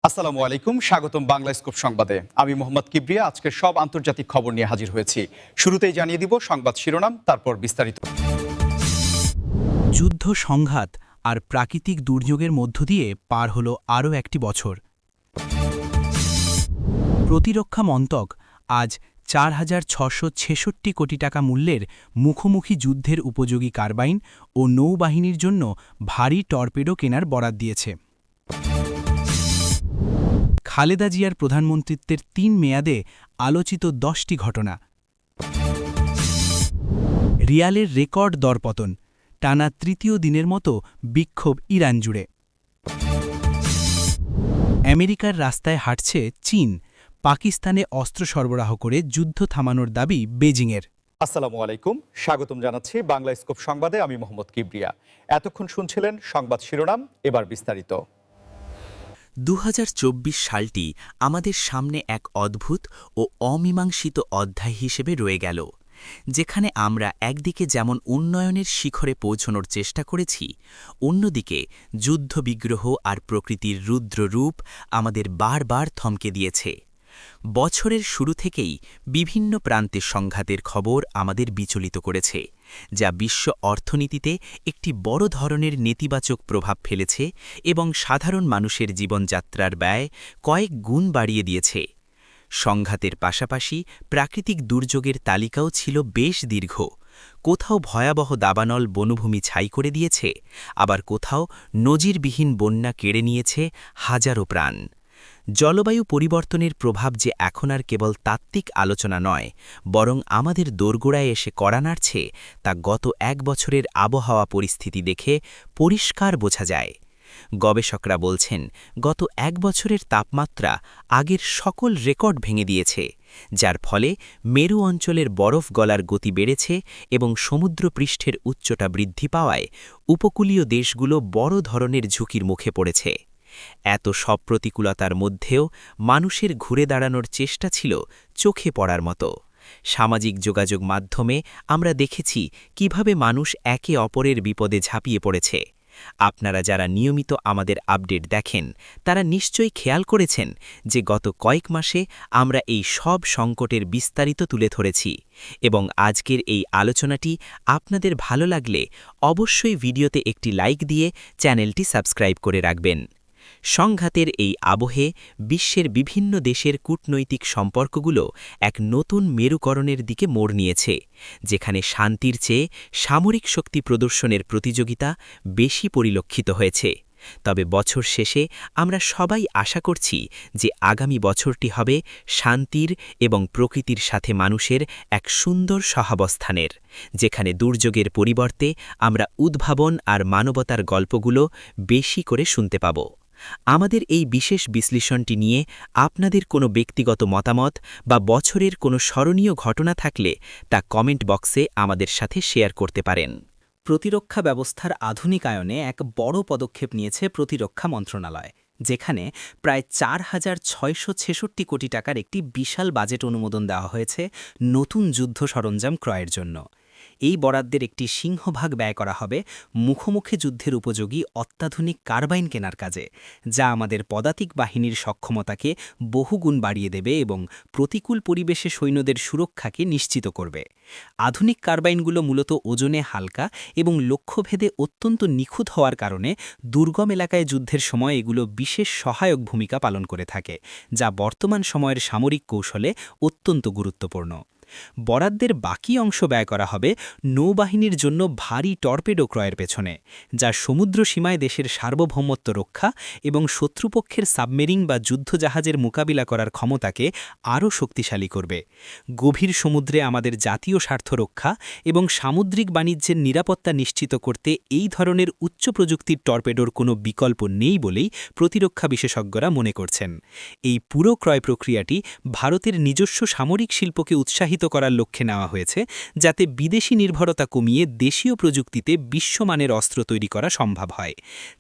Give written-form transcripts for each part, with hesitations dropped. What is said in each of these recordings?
আসসালামু আলাইকুম, স্বাগতম বাংলা স্কোপ সংবাদে। আমি মোহাম্মদ কিবরিয়া আজকের সব আন্তর্জাতিক খবর নিয়ে হাজির হয়েছি। শুরুতেই জানিয়ে দিব সংবাদ শিরোনাম, তারপর বিস্তারিত। যুদ্ধ, সংঘাত আর প্রাকৃতিক দুর্যোগের মধ্য দিয়ে পার হল আরও একটি বছর। প্রতিরক্ষা মন্ত্রক আজ ৪,৬৬৬ কোটি টাকা মূল্যের মুখোমুখি যুদ্ধের উপযোগী কারবাইন ও নৌবাহিনীর জন্য ভারী টর্পেডো কেনার বরাত দিয়েছে। খালেদা জিয়ার প্রধানমন্ত্রিত্বের ৩ মেয়াদে আলোচিত ১০টি ঘটনা। রিয়ালের রেকর্ড দরপতন, টানা তৃতীয় দিনের মতো বিক্ষোভ ইরান জুড়ে। আমেরিকার রাস্তায় হাঁটছে চীন, পাকিস্তানে অস্ত্র সরবরাহ করে যুদ্ধ থামানোর দাবি বেজিংয়ের। আসসালামু আলাইকুম, স্বাগতম জানাচ্ছি বাংলা স্কোপ সংবাদে। আমি মোহাম্মদ কিবরিয়া। এতক্ষণ শুনছিলেন সংবাদ শিরোনাম, এবার বিস্তারিত। ২০২৪ সালটি আমাদের সামনে এক অদ্ভুত ও অমীমাংসিত অধ্যায় হিসেবে রয়ে গেল, যেখানে আমরা একদিকে যেমন উন্নয়নের শিখরে পৌঁছনোর চেষ্টা করেছি, অন্যদিকে যুদ্ধবিগ্রহ আর প্রকৃতির রুদ্র রূপ আমাদের বারবার থমকে দিয়েছে। বছরের শুরু থেকেই বিভিন্ন প্রান্তে সংঘাতের খবর আমাদের বিচলিত করেছে, যা বিশ্ব অর্থনীতিতে একটি বড় ধরনের নেতিবাচক প্রভাব ফেলেছে এবং সাধারণ মানুষের জীবনযাত্রার ব্যয় কয়েক গুণ বাড়িয়ে দিয়েছে। সংঘাতের পাশাপাশি প্রাকৃতিক দুর্যোগের তালিকাও ছিল বেশ দীর্ঘ। কোথাও ভয়াবহ দাবানল বনভূমি ছাই করে দিয়েছে, আবার কোথাও নজিরবিহীন বন্যা কেড়ে নিয়েছে হাজারো প্রাণ। জলবায়ু পরিবর্তনের প্রভাব যে এখন আর কেবল তাত্ত্বিক আলোচনা নয়, বরং আমাদের দোরগোড়ায় এসে কড়া নাড়ছে, তা গত এক বছরের আবহাওয়া পরিস্থিতি দেখে পরিষ্কার বোঝা যায়। গবেষকরা বলছেন, গত এক বছরের তাপমাত্রা আগের সকল রেকর্ড ভেঙে দিয়েছে, যার ফলে মেরু অঞ্চলের বরফ গলার গতি বেড়েছে এবং সমুদ্রপৃষ্ঠের উচ্চতা বৃদ্ধি পাওয়ায় উপকূলীয় দেশগুলো বড় ধরনের ঝুঁকির মুখে পড়েছে। এত সব প্রতিকূলতার মধ্যেও মানুষের ঘুরে দাঁড়ানোর চেষ্টা ছিল চোখে পড়ার মতো। সামাজিক যোগাযোগ মাধ্যমে আমরা দেখেছি কিভাবে মানুষ একে অপরের বিপদে ঝাঁপিয়ে পড়েছে। আপনারা যারা নিয়মিত আমাদের আপডেট দেখেন, তারা নিশ্চয়ই খেয়াল করেছেন যে গত কয়েক মাসে আমরা এই সব সংকটের বিস্তারিত তুলে ধরেছি, এবং আজকের এই আলোচনাটি আপনাদের ভালো লাগলে অবশ্যই ভিডিওতে একটি লাইক দিয়ে চ্যানেলটি সাবস্ক্রাইব করে রাখবেন। সংঘাতের এই আবহে বিশ্বের বিভিন্ন দেশের কূটনৈতিক সম্পর্কগুলো এক নতুন মেরুকরণের দিকে মোড় নিয়েছে, যেখানে শান্তির চেয়ে সামরিক শক্তি প্রদর্শনের প্রতিযোগিতা বেশি পরিলক্ষিত হয়েছে। তবে বছর শেষে আমরা সবাই আশা করছি যে আগামী বছরটি হবে শান্তির এবং প্রকৃতির সাথে মানুষের এক সুন্দর সহাবস্থানের, যেখানে দুর্যোগের পরিবর্তে আমরা উদ্ভাবন আর মানবতার গল্পগুলো বেশি করে শুনতে পাব। আমাদের এই বিশেষ বিশ্লেষণটি নিয়ে আপনাদের কোনো ব্যক্তিগত মতামত বা বছরের কোনো স্মরণীয় ঘটনা থাকলে তা কমেন্ট বক্সে আমাদের সাথে শেয়ার করতে পারেন। প্রতিরক্ষা ব্যবস্থার আধুনিকায়নে এক বড় পদক্ষেপ নিয়েছে প্রতিরক্ষা মন্ত্রণালয়, যেখানে প্রায় ৪,৬৬৬ কোটি টাকার একটি বিশাল বাজেট অনুমোদন দেওয়া হয়েছে নতুন যুদ্ধ সরঞ্জাম ক্রয়ের জন্য। এই বরাদ্দের একটি সিংহভাগ ব্যয় করা হবে মুখোমুখি যুদ্ধের উপযোগী অত্যাধুনিক কারবাইন কেনার কাজে, যা আমাদের পদাতিক বাহিনীর সক্ষমতাকে বহুগুণ বাড়িয়ে দেবে এবং প্রতিকূল পরিবেশে সৈন্যদের সুরক্ষাকে নিশ্চিত করবে। আধুনিক কারবাইনগুলো মূলত ওজনে হালকা এবং লক্ষ্যভেদে অত্যন্ত নিখুঁত হওয়ার কারণে দুর্গম এলাকায় যুদ্ধের সময় এগুলো বিশেষ সহায়ক ভূমিকা পালন করে থাকে, যা বর্তমান সময়ের সামরিক কৌশলে অত্যন্ত গুরুত্বপূর্ণ। বরাদ্দের বাকি অংশ ব্যয় করা হবে নৌবাহিনীর জন্য ভারী টর্পেডো ক্রয়ের পেছনে, যা সমুদ্র সীমায় দেশের সার্বভৌমত্ব রক্ষা এবং শত্রুপক্ষের সাবমেরিন বা যুদ্ধজাহাজের মোকাবিলা করার ক্ষমতাকে আরও শক্তিশালী করবে। গভীর সমুদ্রে আমাদের জাতীয় স্বার্থ রক্ষা এবং সামুদ্রিক বাণিজ্যের নিরাপত্তা নিশ্চিত করতে এই ধরনের উচ্চ প্রযুক্তির টর্পেডোর কোনো বিকল্প নেই বলেই প্রতিরক্ষা বিশেষজ্ঞরা মনে করছেন। এই পুরো ক্রয় প্রক্রিয়াটি ভারতের নিজস্ব সামরিক শিল্পকে উৎসাহিত প্রসারিত করার লক্ষ্যে নেওয়া হয়েছে, যাতে বিদেশি নির্ভরতা কমিয়ে দেশীয় প্রযুক্তিতে বিশ্বমানের অস্ত্র তৈরি করা সম্ভব হয়।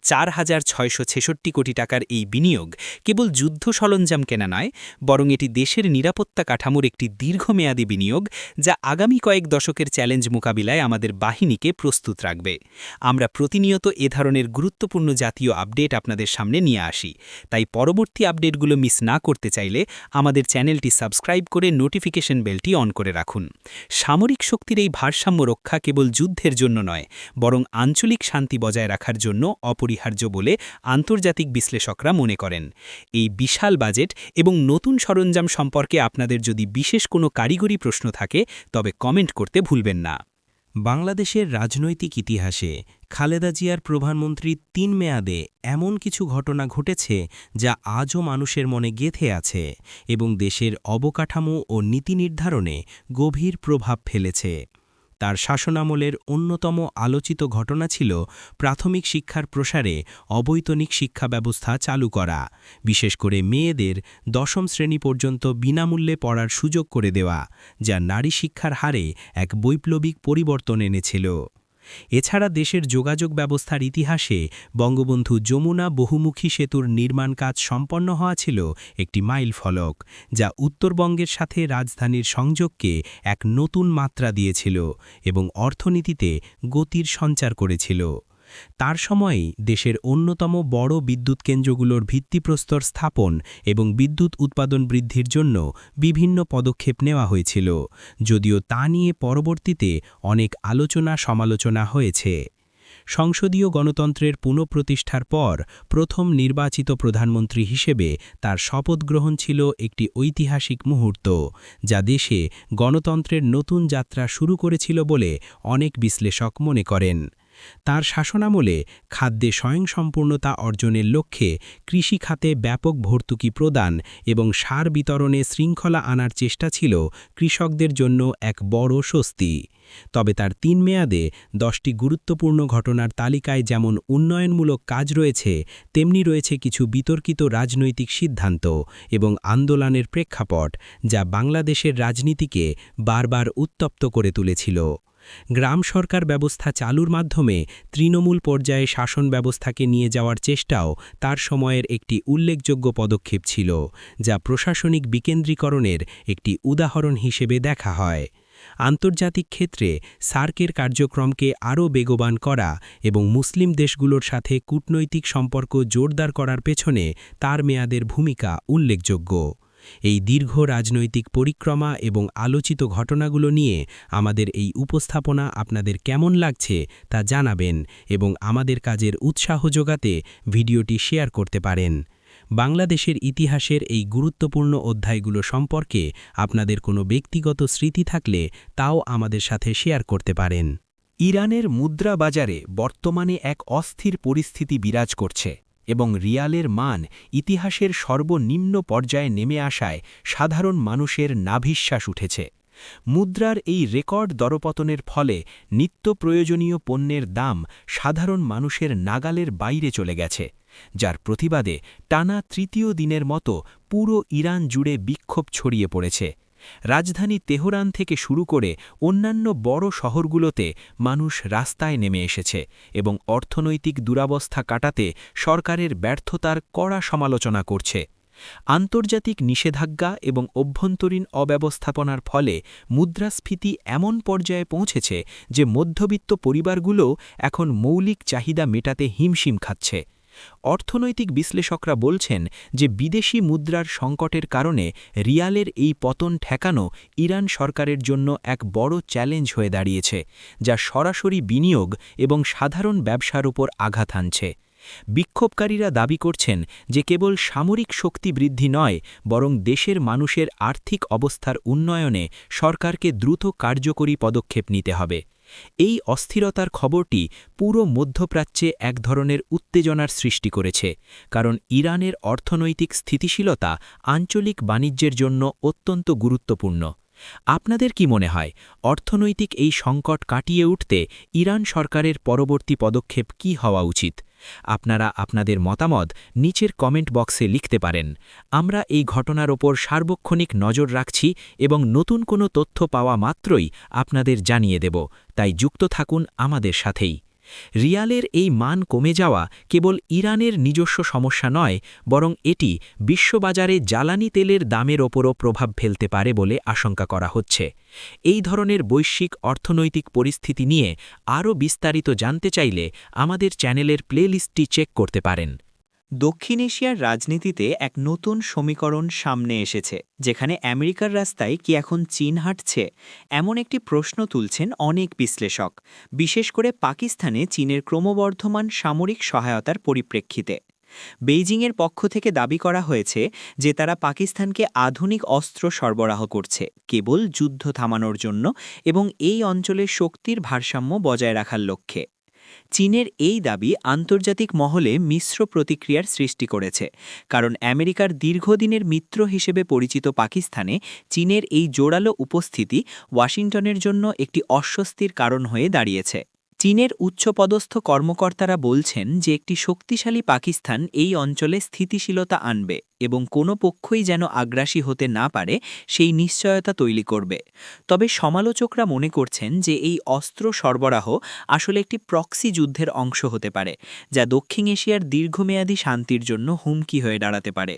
4,666 কোটি টাকার এই বিনিয়োগ কেবল যুদ্ধ সরঞ্জাম কেনা নয়, বরং এটি দেশের নিরাপত্তা কাঠামোর একটি দীর্ঘমেয়াদী বিনিয়োগ, যা আগামী কয়েক দশকের চ্যালেঞ্জ মোকাবিলায় আমাদের বাহিনীকে প্রস্তুত রাখবে। আমরা প্রতিনিয়ত এ ধরনের গুরুত্বপূর্ণ জাতীয় আপডেট আপনাদের সামনে নিয়ে আসি, তাই পরবর্তী আপডেটগুলো মিস না করতে চাইলে আমাদের চ্যানেলটি সাবস্ক্রাইব করে নোটিফিকেশন বেলটি অন করে রাখুন। সামরিক শক্তির এই ভারসাম্য রক্ষা কেবল যুদ্ধের জন্য নয়, বরং আঞ্চলিক শান্তি বজায় রাখার জন্য অপরিহার্য বলে আন্তর্জাতিক বিশ্লেষকরা মনে করেন। এই বিশাল বাজেট এবং নতুন সরঞ্জাম সম্পর্কে আপনাদের যদি বিশেষ কোনো কারিগরি প্রশ্ন থাকে, তবে কমেন্ট করতে ভুলবেন না। বাংলাদেশের রাজনৈতিক ইতিহাসে খালেদা জিয়ার প্রধানমন্ত্রীর ৩ মেয়াদে এমন কিছু ঘটনা ঘটেছে যা আজও মানুষের মনে গেঁথে আছে এবং দেশের অবকাঠামো ও নীতি নির্ধারণে গভীর প্রভাব ফেলেছে। তার শাসনামলের অন্যতম আলোচিত ঘটনা ছিল প্রাথমিক শিক্ষার প্রসারে অবৈতনিক শিক্ষা ব্যবস্থা চালু করা, বিশেষ করে মেয়েদের ১০ম শ্রেণী পর্যন্ত বিনামূল্যে পড়ার সুযোগ করে দেওয়া, যা নারী শিক্ষার হারে এক বৈপ্লবিক পরিবর্তন এনেছিল। এছাড়া দেশের যোগাযোগ ব্যবস্থার ইতিহাসে বঙ্গবন্ধু যমুনা বহুমুখী সেতুর নির্মাণ কাজ সম্পন্ন হওয়া ছিল একটি মাইলফলক, যা উত্তরবঙ্গের সাথে রাজধানীর সংযোগকে এক নতুন মাত্রা দিয়েছিল এবং অর্থনীতিতে গতির সঞ্চার করেছিল। তার সময়েই দেশের অন্যতম বড় বিদ্যুৎ কেন্দ্রগুলোর ভিত্তিপ্রস্তর স্থাপন এবং বিদ্যুৎ উৎপাদন বৃদ্ধির জন্য বিভিন্ন পদক্ষেপ নেওয়া হয়েছিল, যদিও তা নিয়ে পরবর্তীতে অনেক আলোচনা সমালোচনা হয়েছে। সংসদীয় গণতন্ত্রের পুনঃপ্রতিষ্ঠার পর প্রথম নির্বাচিত প্রধানমন্ত্রী হিসেবে তার শপথ গ্রহণ ছিল একটি ঐতিহাসিক মুহূর্ত, যা দেশে গণতন্ত্রের নতুন যাত্রা শুরু করেছিল বলে অনেক বিশ্লেষক মনে করেন। তার শাসনামলে খাদ্যে স্বয়ংসম্পূর্ণতা অর্জনের লক্ষ্যে কৃষি খাতে ব্যাপক ভর্তুকি প্রদান এবং সার বিতরণে শৃঙ্খলা আনার চেষ্টা ছিল কৃষকদের জন্য এক বড় স্বস্তি। তবে তার ৩ মেয়াদে ১০টি গুরুত্বপূর্ণ ঘটনার তালিকায় যেমন উন্নয়নমূলক কাজ রয়েছে, তেমনি রয়েছে কিছু বিতর্কিত রাজনৈতিক সিদ্ধান্ত এবং আন্দোলনের প্রেক্ষাপট, যা বাংলাদেশের রাজনীতিকে বারবার উত্তপ্ত করে তুলেছিল। গ্রাম সরকার ব্যবস্থা চালুর মাধ্যমে তৃণমূল পর্যায়ে শাসন ব্যবস্থাকে নিয়ে যাওয়ার চেষ্টাও তার সময়ের একটি উল্লেখযোগ্য পদক্ষেপ ছিল, যা প্রশাসনিক বিকেন্দ্রীকরণের একটি উদাহরণ হিসেবে দেখা হয়। আন্তর্জাতিক ক্ষেত্রে সার্কের কার্যক্রমকে আরও বেগবান করা এবং মুসলিম দেশগুলোর সাথে কূটনৈতিক সম্পর্ক জোরদার করার পেছনে তার মেয়াদের ভূমিকা উল্লেখযোগ্য। এই দীর্ঘ রাজনৈতিক পরিক্রমা এবং আলোচিত ঘটনাগুলো নিয়ে আমাদের এই উপস্থাপনা আপনাদের কেমন লাগছে তা জানাবেন এবং আমাদের কাজের উৎসাহ যোগাতে ভিডিওটি শেয়ার করতে পারেন। বাংলাদেশের ইতিহাসের এই গুরুত্বপূর্ণ অধ্যায়গুলো সম্পর্কে আপনাদের কোনো ব্যক্তিগত স্মৃতি থাকলে তাও আমাদের সাথে শেয়ার করতে পারেন। ইরানের মুদ্রা বাজারে বর্তমানে এক অস্থির পরিস্থিতি বিরাজ করছে এবং রিয়ালের মান ইতিহাসের সর্বনিম্ন পর্যায়ে নেমে আসায় সাধারণ মানুষের নাভিশ্বাস উঠেছে। মুদ্রার এই রেকর্ড দরপতনের ফলে নিত্য প্রয়োজনীয় পণ্যের দাম সাধারণ মানুষের নাগালের বাইরে চলে গেছে, যার প্রতিবাদে টানা তৃতীয় দিনের মতো পুরো ইরান জুড়ে বিক্ষোভ ছড়িয়ে পড়েছে। রাজধানী তেহরান থেকে শুরু করে অন্যান্য বড় শহরগুলোতে মানুষ রাস্তায় নেমে এসেছে এবং অর্থনৈতিক দুরবস্থা কাটাতে সরকারের ব্যর্থতার কড়া সমালোচনা করছে। আন্তর্জাতিক নিষেধাজ্ঞা এবং অভ্যন্তরীণ অব্যবস্থাপনার ফলে মুদ্রাস্ফীতি এমন পর্যায়ে পৌঁছেছে যে মধ্যবিত্ত পরিবারগুলোও এখন মৌলিক চাহিদা মেটাতে হিমশিম খাচ্ছে। অর্থনৈতিক বিশ্লেষকরা বলছেন যে বিদেশি মুদ্রার সংকটের কারণে রিয়ালের এই পতন ঠেকানো ইরান সরকারের জন্য এক বড় চ্যালেঞ্জ হয়ে দাঁড়িয়েছে, যা সরাসরি বিনিয়োগ এবং সাধারণ ব্যবসার উপর আঘাত আনছে। বিক্ষোভকারীরা দাবি করছেন যে কেবল সামরিক শক্তি বৃদ্ধি নয়, বরং দেশের মানুষের আর্থিক অবস্থার উন্নয়নে সরকারকে দ্রুত কার্যকরী পদক্ষেপ নিতে হবে। এই অস্থিরতার খবরটি পুরো মধ্যপ্রাচ্যে এক ধরনের উত্তেজনার সৃষ্টি করেছে, কারণ ইরানের অর্থনৈতিক স্থিতিশীলতা আঞ্চলিক বাণিজ্যের জন্য অত্যন্ত গুরুত্বপূর্ণ। আপনাদের কি মনে হয়, অর্থনৈতিক এই সংকট কাটিয়ে উঠতে ইরান সরকারের পরবর্তী পদক্ষেপ কী হওয়া উচিত? আপনারা আপনাদের মতামত নিচের কমেন্ট বক্সে লিখতে পারেন। আমরা এই ঘটনার ওপর সার্বক্ষণিক নজর রাখছি এবং নতুন কোনো তথ্য পাওয়া মাত্রই আপনাদের জানিয়ে দেব, তাই যুক্ত থাকুন আমাদের সাথেই। রিয়ালের এই মান কমে যাওয়া কেবল ইরানের নিজস্ব সমস্যা নয়, বরং এটি বিশ্ববাজারে জ্বালানি তেলের দামের ওপরও প্রভাব ফেলতে পারে বলে আশঙ্কা করা হচ্ছে। এই ধরনের বৈশ্বিক অর্থনৈতিক পরিস্থিতি নিয়ে আরও বিস্তারিত জানতে চাইলে আমাদের চ্যানেলের প্লেলিস্টটি চেক করতে পারেন। দক্ষিণ এশিয়ার রাজনীতিতে এক নতুন সমীকরণ সামনে এসেছে, যেখানে আমেরিকার রাস্তায় কি এখন চীন হাঁটছে, এমন একটি প্রশ্ন তুলছেন অনেক বিশ্লেষক, বিশেষ করে পাকিস্তানে চীনের ক্রমবর্ধমান সামরিক সহায়তার পরিপ্রেক্ষিতে। বেইজিংয়ের পক্ষ থেকে দাবি করা হয়েছে যে তারা পাকিস্তানকে আধুনিক অস্ত্র সরবরাহ করছে কেবল যুদ্ধ থামানোর জন্য এবং এই অঞ্চলের শক্তির ভারসাম্য বজায় রাখার লক্ষ্যে। চীনের এই দাবি আন্তর্জাতিক মহলে মিশ্র প্রতিক্রিয়ার সৃষ্টি করেছে, কারণ আমেরিকার দীর্ঘদিনের মিত্র হিসেবে পরিচিত পাকিস্তানে চীনের এই জোরালো উপস্থিতি ওয়াশিংটনের জন্য একটি অস্বস্তির কারণ হয়ে দাঁড়িয়েছে। চীনের উচ্চপদস্থ কর্মকর্তারা বলছেন যে একটি শক্তিশালী পাকিস্তান এই অঞ্চলে স্থিতিশীলতা আনবে এবং কোনো পক্ষই যেন আগ্রাসী হতে না পারে সেই নিশ্চয়তা তৈরি করবে। তবে সমালোচকরা মনে করছেন যে এই অস্ত্র সরবরাহ আসলে একটি প্রক্সি যুদ্ধের অংশ হতে পারে, যা দক্ষিণ এশিয়ার দীর্ঘমেয়াদী শান্তির জন্য হুমকি হয়ে দাঁড়াতে পারে।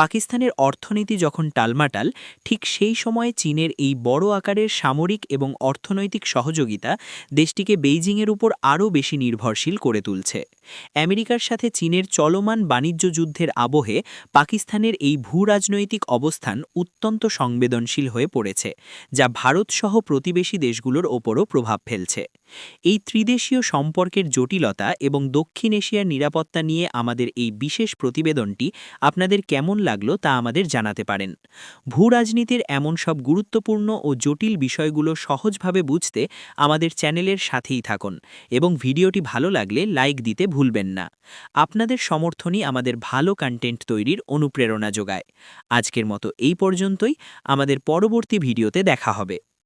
পাকিস্তানের অর্থনীতি যখন টালমাটাল, ঠিক সেই সময়ে চীনের এই বড় আকারের সামরিক এবং অর্থনৈতিক সহযোগিতা দেশটিকে বেইজিংয়ের উপর আরও বেশি নির্ভরশীল করে তুলছে। আমেরিকার সাথে চীনের চলমান বাণিজ্য যুদ্ধের আবহে পাকিস্তানের এই ভূরাজনৈতিক অবস্থান অত্যন্ত সংবেদনশীল হয়ে পড়েছে, যা ভারতসহ প্রতিবেশী দেশগুলোর ওপরও প্রভাব ফেলছে। এই ত্রিদেশীয় সম্পর্কের জটিলতা এবং দক্ষিণ এশিয়ার নিরাপত্তা নিয়ে আমাদের এই বিশেষ প্রতিবেদনটি আপনাদের কেমন লাগলো তা আমাদের জানাতে পারেন। ভূরাজনীতির এমন সব গুরুত্বপূর্ণ ও জটিল বিষয়গুলো সহজভাবে বুঝতে আমাদের চ্যানেলের সাথেই থাকুন এবং ভিডিওটি ভালো লাগলে লাইক দিতে ভুলবেন না। আপনাদের সমর্থনই আমাদের ভালো কন্টেন্ট তৈরির অনুপ্রেরণা যোগায়। আজকের মতো এই পর্যন্তই, আমাদের পরবর্তী ভিডিওতে দেখা হবে।